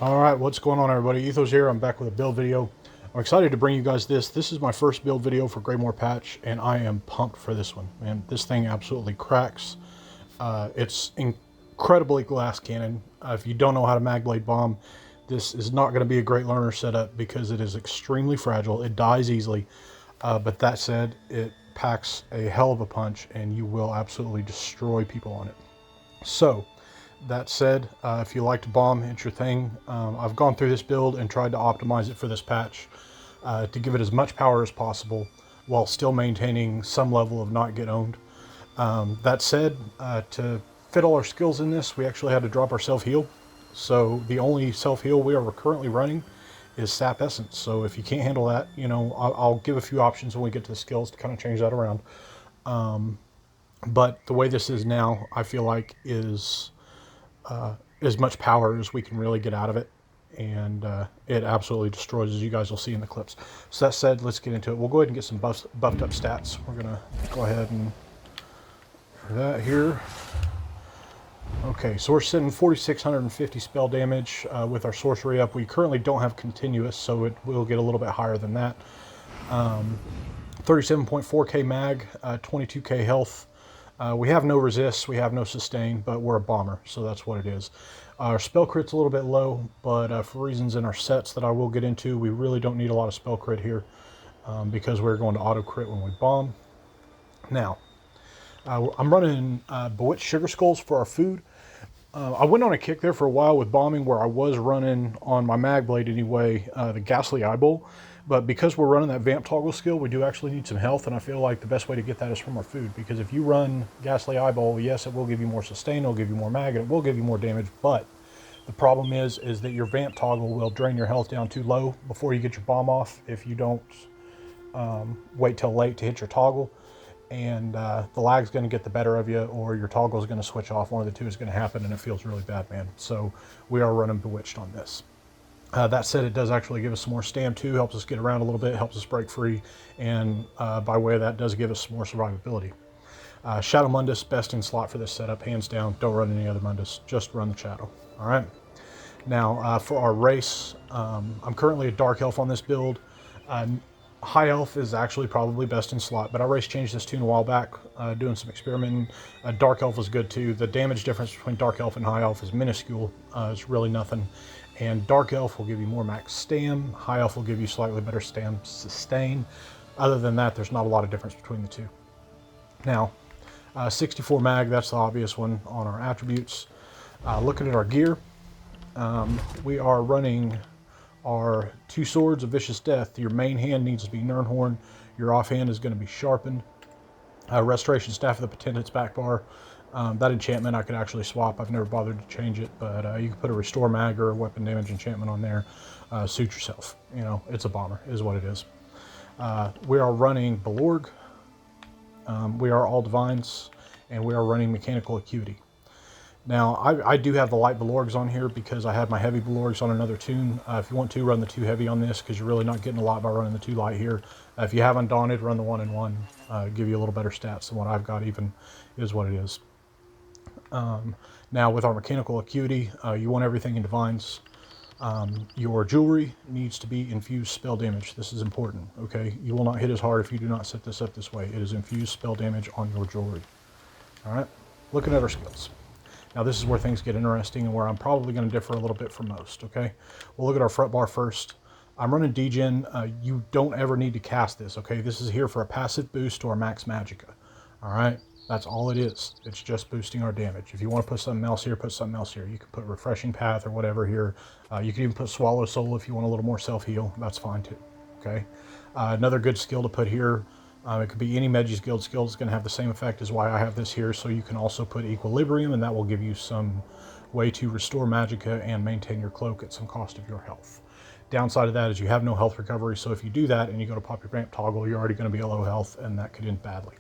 Alright, what's going on everybody? Ethos here, I'm back with a build video. I'm excited to bring you guys this. This is my first build video for Greymoor patch, and I am pumped for this one. Man, this thing absolutely cracks. It's incredibly glass cannon. If you don't know how to Magblade bomb, this is not going to be a great learner setup because it is extremely fragile. It dies easily, but that said, it packs a hell of a punch, and you will absolutely destroy people on it. So, that said, if you like to bomb, it's your thing. I've gone through this build and tried to optimize it for this patch to give it as much power as possible while still maintaining some level of not get owned. That said, to fit all our skills in this, we actually had to drop our self-heal. So the only self-heal we are currently running is Sap Essence. So if you can't handle that, you know, I'll give a few options when we get to the skills to kind of change that around. But the way this is now, I feel like is as much power as we can really get out of it, and it absolutely destroys, as you guys will see in the clips. So that said, let's get into it. We'll go ahead and get some buffed up stats. We're gonna go ahead and for that here. Okay, so we're sitting 4,650 spell damage with our sorcery up. We currently don't have continuous, so it will get a little bit higher than that. 37.4k mag, 22k health. We have no resist, we have no sustain, but we're a bomber, so that's what it is. Our spell crit's a little bit low, but for reasons in our sets that I will get into, we really don't need a lot of spell crit here because we're going to auto crit when we bomb. Now, I'm running Bewitched Sugar Skulls for our food. I went on a kick there for a while with bombing where I was running on my Magblade anyway, the Ghastly Eyeball. But because we're running that Vamp Toggle skill, we do actually need some health, and I feel like the best way to get that is from our food. Because if you run Ghastly Eyeball, yes, it will give you more sustain, it'll give you more mag, and it will give you more damage, but the problem is that your Vamp Toggle will drain your health down too low before you get your bomb off if you don't wait till late to hit your toggle. And the lag's going to get the better of you, or your toggle is going to switch off. One of the two is going to happen, and it feels really bad, man. So we are running Bewitched on this. That said, it does actually give us some more stam too, helps us get around a little bit, helps us break free, and by way of that does give us some more survivability. Shadow Mundus, best in slot for this setup, hands down. Don't run any other Mundus, just run the Shadow. All right. Now for our race, I'm currently a Dark Elf on this build. High Elf is actually probably best in slot, but I race changed this tune a while back, doing some experimenting. Dark Elf is good too. The damage difference between Dark Elf and High Elf is minuscule. It's really nothing. And Dark Elf will give you more max stam. High Elf will give you slightly better stam sustain. Other than that, there's not a lot of difference between the two. Now, 64 mag, that's the obvious one on our attributes. Looking at our gear, we are running our 2 swords of vicious death. Your main hand needs to be Nirnhorn. Your offhand is going to be sharpened. Restoration staff of the Potentant's back bar. That enchantment I could actually swap. I've never bothered to change it, but you can put a restore mag or a weapon damage enchantment on there. Suit yourself. You know, it's a bomber, is what it is. We are running Belorg. We are all divines, and we are running mechanical acuity. Now, I do have the light Belorgs on here because I had my heavy Belorgs on another tune. If you want to, run the 2 heavy on this because you're really not getting a lot by running the 2 light here. If you have Undaunted, run the 1 and 1. Give you a little better stats than what I've got, even is what it is. Now, with our mechanical acuity, you want everything in divines. Your jewelry needs to be infused spell damage. This is important, okay? You will not hit as hard if you do not set this up this way. It is infused spell damage on your jewelry. All right, looking at our skills. Now this is where things get interesting and where I'm probably going to differ a little bit from most, okay? We'll look at our front bar first. I'm running Degen. You don't ever need to cast this, okay? This is here for a passive boost to our max Magicka, all right? That's all it is. It's just boosting our damage. If you want to put something else here, put something else here. You can put Refreshing Path or whatever here. You can even put Swallow Soul if you want a little more self-heal. That's fine too, okay? Another good skill to put here, it could be any Meji's Guild skill. It's going to have the same effect as why I have this here. So you can also put Equilibrium, and that will give you some way to restore Magicka and maintain your cloak at some cost of your health. Downside of that is you have no health recovery. So if you do that and you go to pop your Vamp Toggle, you're already going to be at low health, and that could end badly.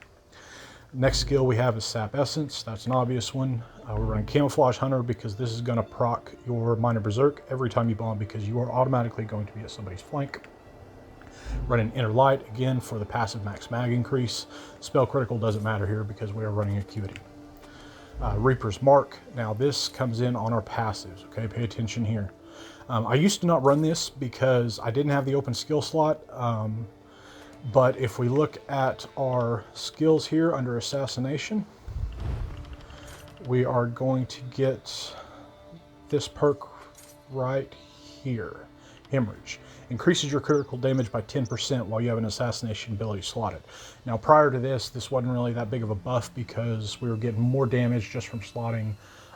Next skill we have is Sap Essence. That's an obvious one. We're running Camouflage Hunter because this is going to proc your Minor Berserk every time you bomb because you are automatically going to be at somebody's flank. Running Inner Light, again, for the passive max mag increase. Spell Critical doesn't matter here because we are running Acuity. Reaper's Mark. Now this comes in on our passives, okay? Pay attention here. I used to not run this because I didn't have the open skill slot, but if we look at our skills here under Assassination, we are going to get this perk right here, Hemorrhage. Increases your critical damage by 10% while you have an Assassination ability slotted. Now prior to this wasn't really that big of a buff because we were getting more damage just from slotting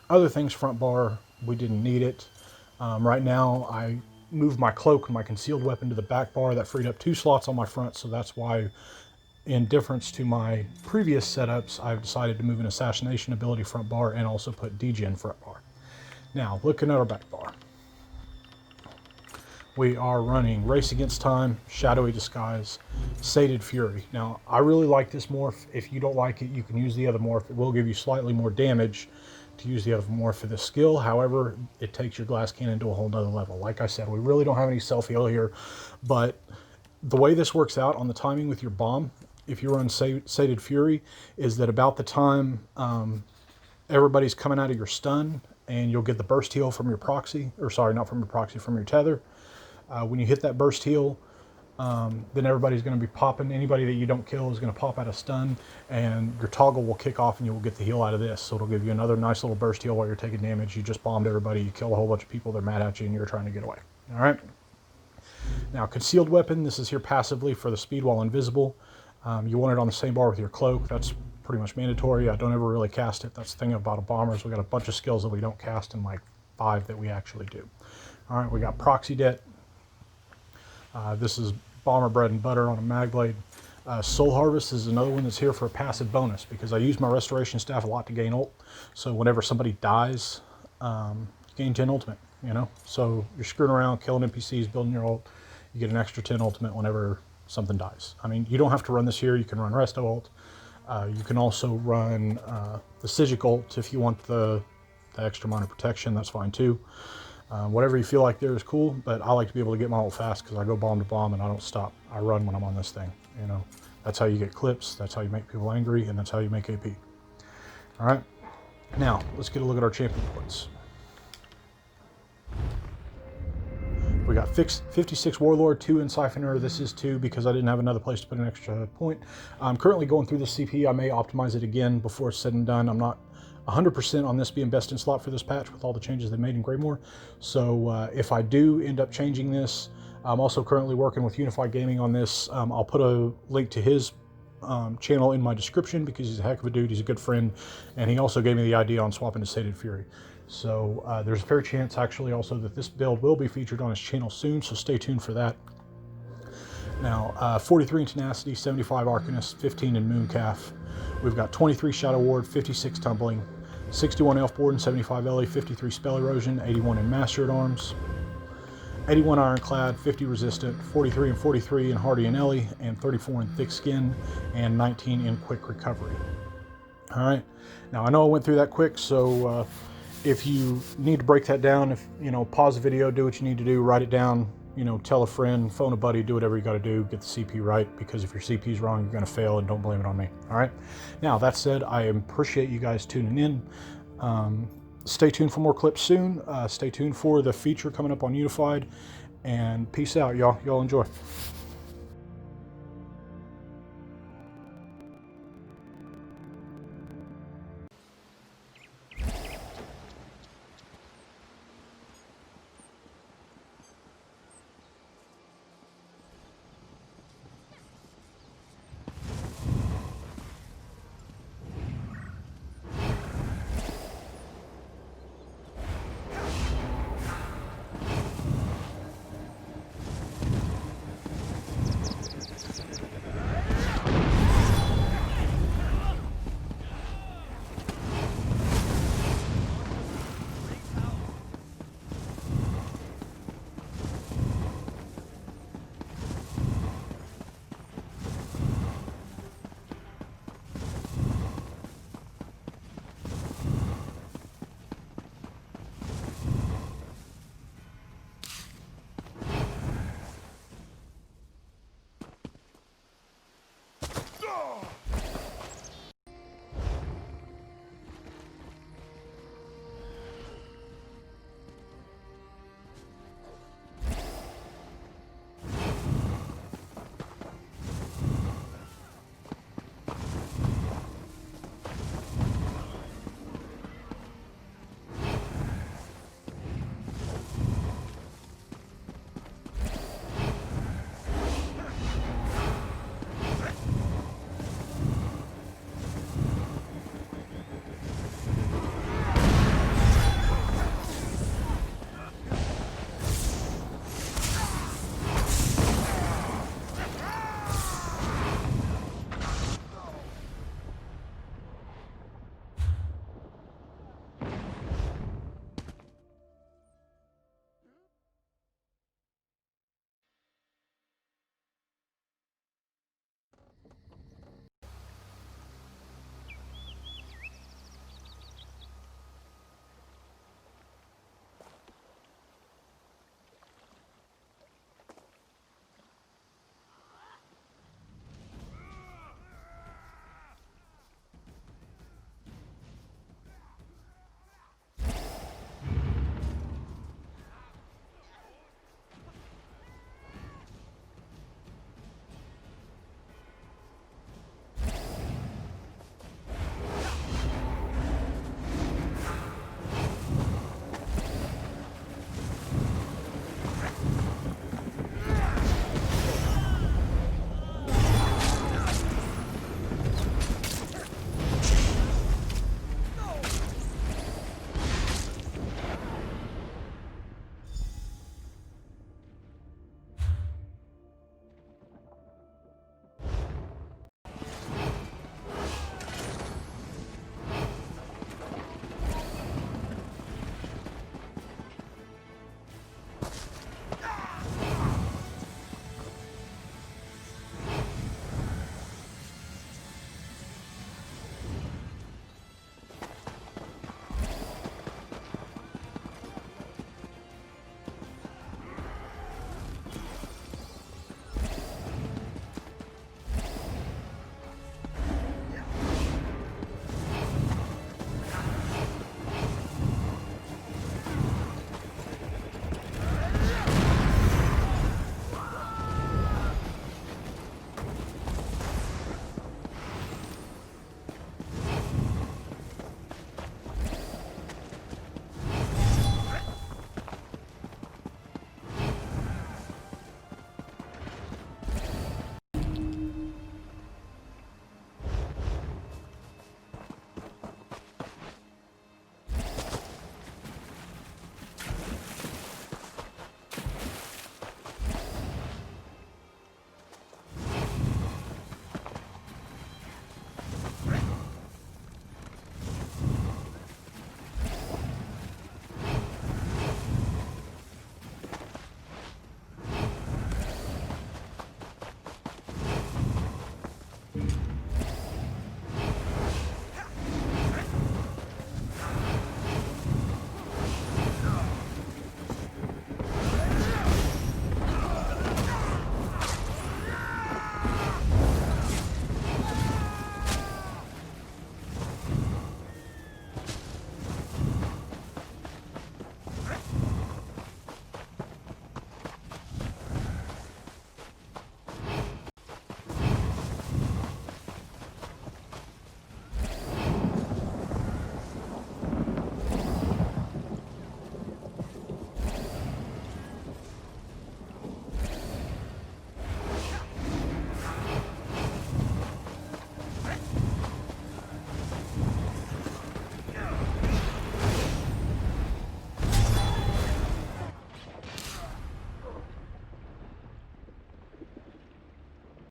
other things front bar. We didn't need it. Right now I moved my cloak and my concealed weapon to the back bar. That freed up 2 slots on my front, so that's why, in difference to my previous setups, I've decided to move an Assassination ability front bar and also put degen front bar. Now looking at our back bar, we are running Race Against Time, Shadowy Disguise, Sated Fury. Now, I really like this morph. If you don't like it, you can use the other morph. It will give you slightly more damage to use the other morph for this skill. However, it takes your glass cannon to a whole nother level. Like I said, we really don't have any self-heal here, but the way this works out on the timing with your bomb, if you run Sated Fury, is that about the time everybody's coming out of your stun, and you'll get the burst heal from your proxy, or sorry, not from your proxy, from your tether. When you hit that burst heal, then everybody's going to be popping. Anybody that you don't kill is going to pop out a stun, and your toggle will kick off and you will get the heal out of this. So it'll give you another nice little burst heal while you're taking damage. You just bombed everybody, you killed a whole bunch of people, they're mad at you, and you're trying to get away. All right. Now, Concealed Weapon, this is here passively for the speed while invisible. You want it on the same bar with your cloak. That's pretty much mandatory. I don't ever really cast it. That's the thing about a bomber, is we got a bunch of skills that we don't cast and like 5 that we actually do. All right, we got Proxy Debt. This is bomber bread and butter on a Magblade. Soul Harvest is another one that's here for a passive bonus because I use my Restoration Staff a lot to gain ult. So whenever somebody dies, you gain 10 ultimate, you know? So you're screwing around, killing NPCs, building your ult. You get an extra 10 ultimate whenever something dies. I mean, you don't have to run this here. You can run Resto ult. You can also run the Sigic ult if you want the extra minor protection. That's fine too. Whatever you feel like there is cool, but I like to be able to get my ult fast because I go bomb to bomb and I don't stop. I run when I'm on this thing, you know. That's how you get clips, that's how you make people angry, and that's how you make AP. All right, now let's get a look at our champion points. We got 56 Warlord, 2 in Siphoner. This is 2 because I didn't have another place to put an extra point. I'm currently going through the CP. I may optimize it again before it's said and done. I'm not 100% on this being best in slot for this patch with all the changes they made in Greymoor. So if I do end up changing this, I'm also currently working with Unified Gaming on this. I'll put a link to his channel in my description because he's a heck of a dude. He's a good friend, and he also gave me the idea on swapping to Sated Fury. So there's a fair chance actually also that this build will be featured on his channel soon, so stay tuned for that. Now, 43 in Tenacity, 75 Arcanist, 15 in Mooncalf. We've got 23 Shadow Ward, 56 Tumbling, 61 Elf Board, and 75 Ellie, 53 Spell Erosion, 81 in Master at Arms, 81 Ironclad, 50 Resistant, 43 and 43 in Hardy and Ellie, and 34 in Thick Skin, and 19 in Quick Recovery. All right, now I know I went through that quick, so if you need to break that down, if you know, pause the video, do what you need to do, write it down, you know, tell a friend, phone a buddy, do whatever you got to do, get the CP right, because if your CP is wrong, you're going to fail, and don't blame it on me. All right. Now, that said, I appreciate you guys tuning in. Stay tuned for more clips soon. Stay tuned for the feature coming up on Unified, and peace out, y'all. Y'all enjoy.